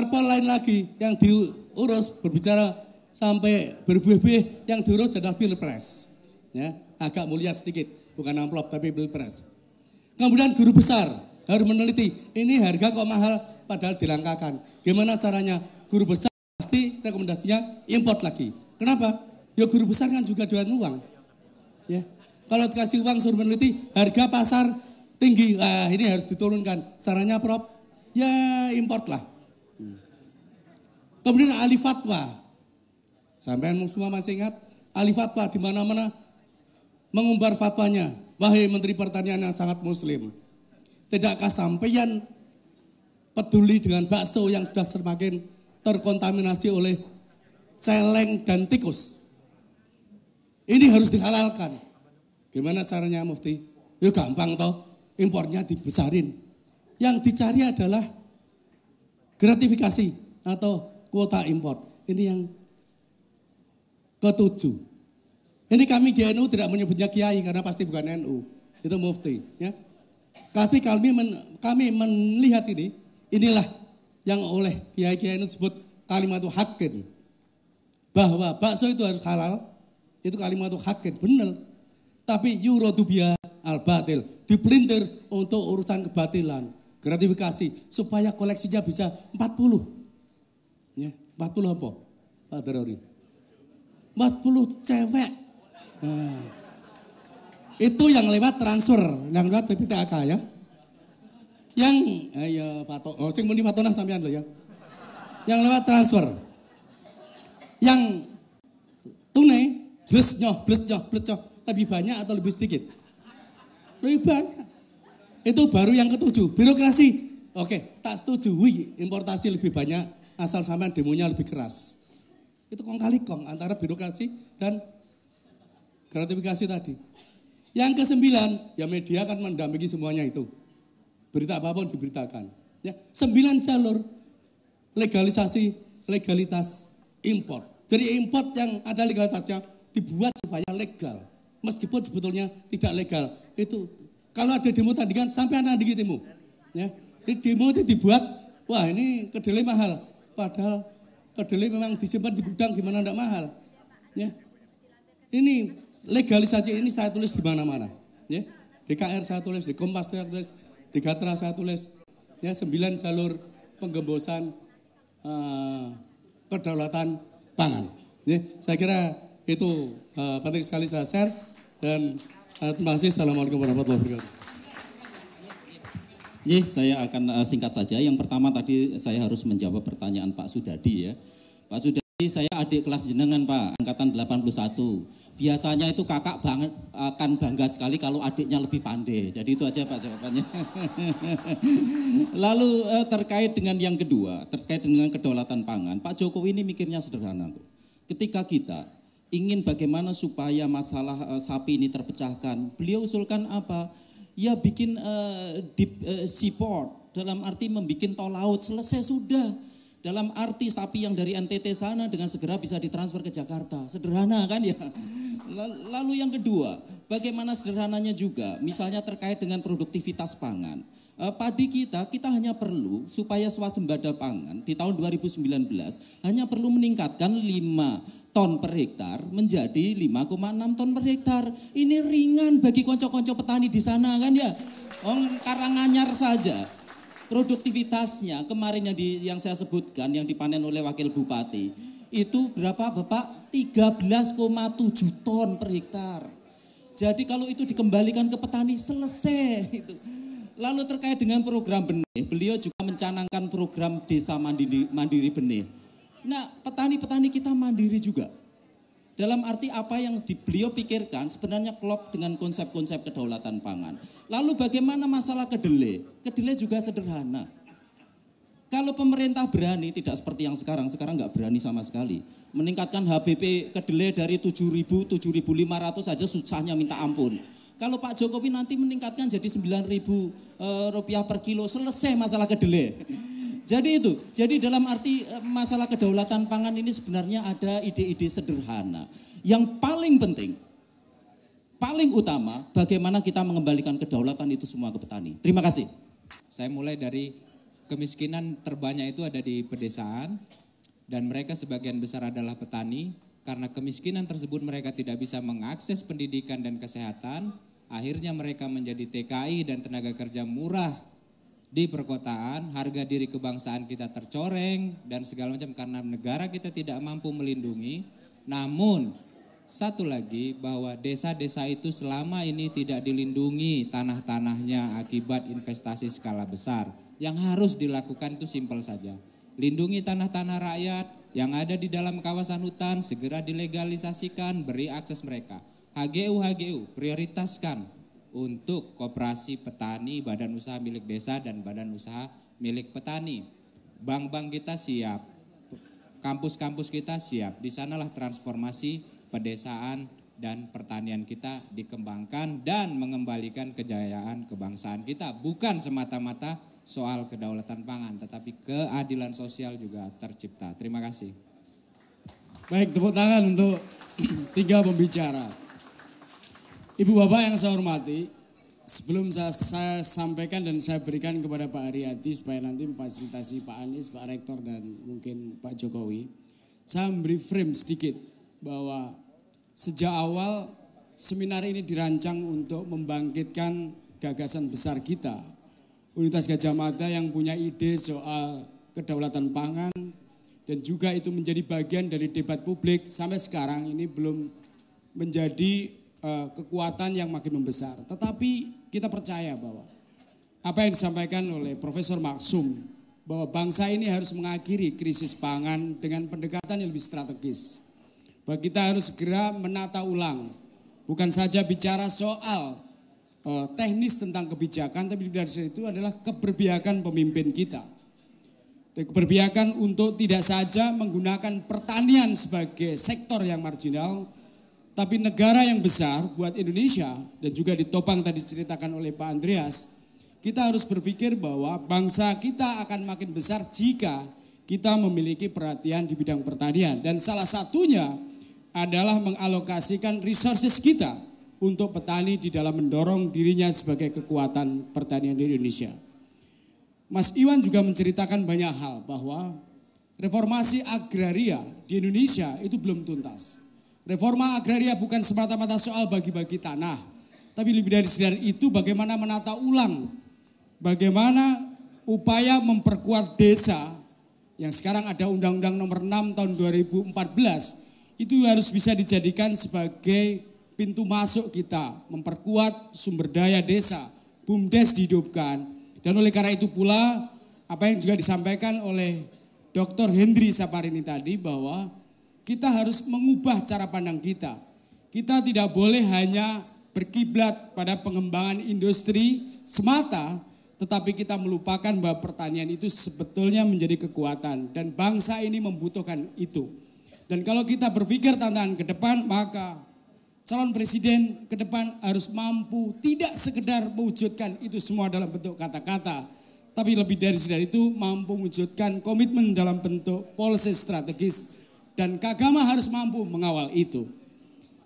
Parpol lain lagi yang diurus berbicara sampai berbuih-buih, yang diurus adalah pilpres. Ya, agak mulia sedikit, bukan amplop tapi pilpres. Kemudian guru besar harus meneliti, ini harga kok mahal padahal dilangkakan. Gimana caranya? Guru besar pasti rekomendasinya import lagi. Kenapa? Ya guru besar kan juga doan uang. Ya. Kalau dikasih uang suruh meneliti, harga pasar tinggi, ini harus diturunkan. Caranya Prof? Ya import lah. Kemudian ahli fatwa. Sampai semua masih ingat ahli fatwa di mana-mana mengumbar fatwanya. Wahai Menteri Pertanian yang sangat muslim, tidakkah sampeyan peduli dengan bakso yang sudah semakin terkontaminasi oleh celeng dan tikus? Ini harus dihalalkan. Gimana caranya Mufti? Ya gampang toh, impornya dibesarin. Yang dicari adalah gratifikasi atau kuota impor. Ini yang ketujuh. Ini kami di NU tidak menyebutnya kiai karena pasti bukan NU. Itu Mufti. Ya. Tapi kami melihat ini, inilah yang oleh kiai-kiai NU disebut kalimat haqqin. Bahwa bakso itu harus halal, itu kalimat haqqin, benar. Tapi yuradu biha al-batil, dipelintir untuk urusan kebatilan, gratifikasi, supaya koleksinya bisa 40. Ya, 40 apa? Pak Darori. 40 cewek. Nah, itu yang lewat transfer, yang lewat PPTK ya. Yang ayo Pak sing muni Fatona sampean lho ya. Yang lewat transfer. Yang tunai blus nyoh lebih banyak atau lebih sedikit? Lebih banyak. Itu baru yang ketujuh, birokrasi. Oke, tak setujui importasi lebih banyak asal sampean demonya lebih keras. Itu kong kali kong antara birokrasi dan gratifikasi tadi. Yang ke-9, ya media akan mendampingi semuanya itu. Berita apapun diberitakan. Ya, 9 jalur legalitas impor. Jadi import yang ada legalitasnya dibuat supaya legal. Meskipun sebetulnya tidak legal. Itu kalau ada demo tandingan sampai anak dikit demo. Ya, demo itu dibuat, wah ini kedelai mahal. Padahal kedelai memang disimpan di gudang gimana enggak mahal. Ya. Ini legalisasi ini saya tulis di mana-mana. Ya. Di KR saya tulis, di Kompas saya tulis, di Gatra saya tulis. Ya, 9 jalur penggembosan kedaulatan pangan. Ya, saya kira itu penting sekali saya share dan terima kasih. Assalamualaikum warahmatullahi wabarakatuh. Saya akan singkat saja. Yang pertama tadi saya harus menjawab pertanyaan Pak Sudadi ya. Pak Sudadi, saya adik kelas jenengan Pak, angkatan 81. Biasanya itu kakak banget akan bangga sekali kalau adiknya lebih pandai. Jadi itu aja Pak jawabannya. Lalu terkait dengan yang kedua, terkait dengan kedaulatan pangan, Pak Jokowi ini mikirnya sederhana. Ketika kita ingin bagaimana supaya masalah sapi ini terpecahkan, beliau usulkan apa? Ya bikin deep seaport, dalam arti membuat tol laut, selesai sudah. Dalam arti sapi yang dari NTT sana dengan segera bisa ditransfer ke Jakarta. Sederhana kan ya. Lalu yang kedua, bagaimana sederhananya juga, misalnya terkait dengan produktivitas pangan. Padi kita hanya perlu supaya swasembada pangan di tahun 2019 hanya perlu meningkatkan 5 ton per hektar menjadi 5,6 ton per hektar. Ini ringan bagi konco-konco petani di sana kan ya. Karanganyar saja. Produktivitasnya kemarin yang saya sebutkan yang dipanen oleh wakil bupati itu berapa Bapak? 13,7 ton per hektar. Jadi kalau itu dikembalikan ke petani selesai itu. Lalu terkait dengan program benih, beliau juga mencanangkan program desa mandiri benih. Nah, petani-petani kita mandiri juga. Dalam arti apa yang beliau pikirkan sebenarnya klop dengan konsep-konsep kedaulatan pangan. Lalu bagaimana masalah kedelai? Kedelai juga sederhana. Kalau pemerintah berani, tidak seperti yang sekarang nggak berani sama sekali. Meningkatkan HPP kedelai dari 7.000, 7.500 saja susahnya minta ampun. Kalau Pak Jokowi nanti meningkatkan jadi 9.000 rupiah per kilo, selesai masalah kedelai. Jadi dalam arti masalah kedaulatan pangan ini sebenarnya ada ide-ide sederhana. Yang paling penting, paling utama, bagaimana kita mengembalikan kedaulatan itu semua ke petani. Terima kasih. Saya mulai dari kemiskinan terbanyak itu ada di pedesaan dan mereka sebagian besar adalah petani. Karena kemiskinan tersebut mereka tidak bisa mengakses pendidikan dan kesehatan, akhirnya mereka menjadi TKI dan tenaga kerja murah di perkotaan, harga diri kebangsaan kita tercoreng dan segala macam karena negara kita tidak mampu melindungi. Namun satu lagi bahwa desa-desa itu selama ini tidak dilindungi tanah-tanahnya akibat investasi skala besar. Yang harus dilakukan itu simpel saja. Lindungi tanah-tanah rakyat yang ada di dalam kawasan hutan, segera dilegalisasikan, beri akses mereka. HGU prioritaskan untuk koperasi petani, badan usaha milik desa dan badan usaha milik petani. Bank-bank kita siap, kampus-kampus kita siap. Di sanalah transformasi pedesaan dan pertanian kita dikembangkan dan mengembalikan kejayaan kebangsaan kita. Bukan semata-mata soal kedaulatan pangan, tetapi keadilan sosial juga tercipta. Terima kasih. Baik, tepuk tangan untuk 3 pembicara. Ibu bapak yang saya hormati, sebelum saya sampaikan dan saya berikan kepada Pak Haryadi supaya nanti memfasilitasi Pak Anies, Pak Rektor dan mungkin Pak Jokowi, saya memberi frame sedikit bahwa sejak awal seminar ini dirancang untuk membangkitkan gagasan besar kita. Universitas Gadjah Mada yang punya ide soal kedaulatan pangan dan juga itu menjadi bagian dari debat publik sampai sekarang ini belum menjadi kekuatan yang makin membesar. Tetapi kita percaya bahwa apa yang disampaikan oleh Profesor Maksum bahwa bangsa ini harus mengakhiri krisis pangan dengan pendekatan yang lebih strategis. Bahwa kita harus segera menata ulang, bukan saja bicara soal teknis tentang kebijakan, tapi dari itu adalah keberpihakan pemimpin kita. Dan keberpihakan untuk tidak saja menggunakan pertanian sebagai sektor yang marginal, tapi negara yang besar buat Indonesia dan juga ditopang tadi diceritakan oleh Pak Andreas, kita harus berpikir bahwa bangsa kita akan makin besar jika kita memiliki perhatian di bidang pertanian. Dan salah satunya adalah mengalokasikan resources kita untuk petani di dalam mendorong dirinya sebagai kekuatan pertanian di Indonesia. Mas Iwan juga menceritakan banyak hal bahwa reformasi agraria di Indonesia itu belum tuntas. Reforma agraria bukan semata-mata soal bagi-bagi tanah, tapi lebih dari itu bagaimana menata ulang, bagaimana upaya memperkuat desa yang sekarang ada Undang-Undang Nomor 6 Tahun 2014 itu harus bisa dijadikan sebagai pintu masuk kita, memperkuat sumber daya desa, BUMDes dihidupkan. Dan oleh karena itu pula, apa yang juga disampaikan oleh Dr. Hendri Saparini tadi bahwa kita harus mengubah cara pandang kita. Kita tidak boleh hanya berkiblat pada pengembangan industri semata, tetapi kita melupakan bahwa pertanian itu sebetulnya menjadi kekuatan. Dan bangsa ini membutuhkan itu. Dan kalau kita berpikir tantangan ke depan, maka calon presiden ke depan harus mampu tidak sekedar mewujudkan itu semua dalam bentuk kata-kata, tapi lebih dari itu mampu mewujudkan komitmen dalam bentuk policy strategis dan Kagama harus mampu mengawal itu.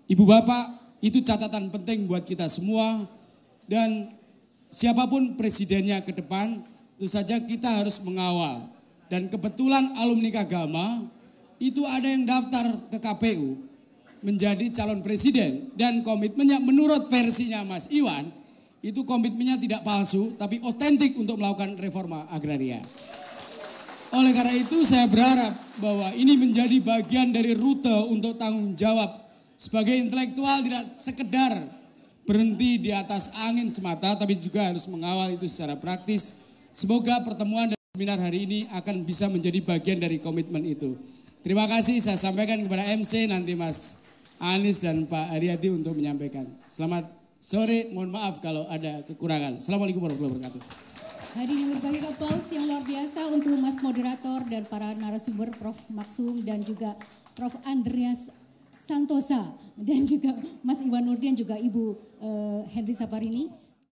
Ibu bapak, itu catatan penting buat kita semua dan siapapun presidennya ke depan, tentu saja kita harus mengawal. Dan kebetulan alumni Kagama itu ada yang daftar ke KPU menjadi calon presiden dan komitmennya menurut versinya Mas Iwan itu komitmennya tidak palsu tapi otentik untuk melakukan reforma agraria. Oleh karena itu saya berharap bahwa ini menjadi bagian dari rute untuk tanggung jawab sebagai intelektual, tidak sekedar berhenti di atas angin semata tapi juga harus mengawal itu secara praktis. Semoga pertemuan dan seminar hari ini akan bisa menjadi bagian dari komitmen itu. Terima kasih, saya sampaikan kepada MC nanti Mas Anies dan Pak Haryadi untuk menyampaikan. Selamat sore, mohon maaf kalau ada kekurangan. Assalamualaikum warahmatullahi wabarakatuh. Hadirin yang berbahagia, aplaus yang luar biasa untuk Mas Moderator dan para narasumber Prof. Maksum dan juga Prof. Andreas Santosa dan juga Mas Iwan Nurdin juga Ibu Hendri Saparini.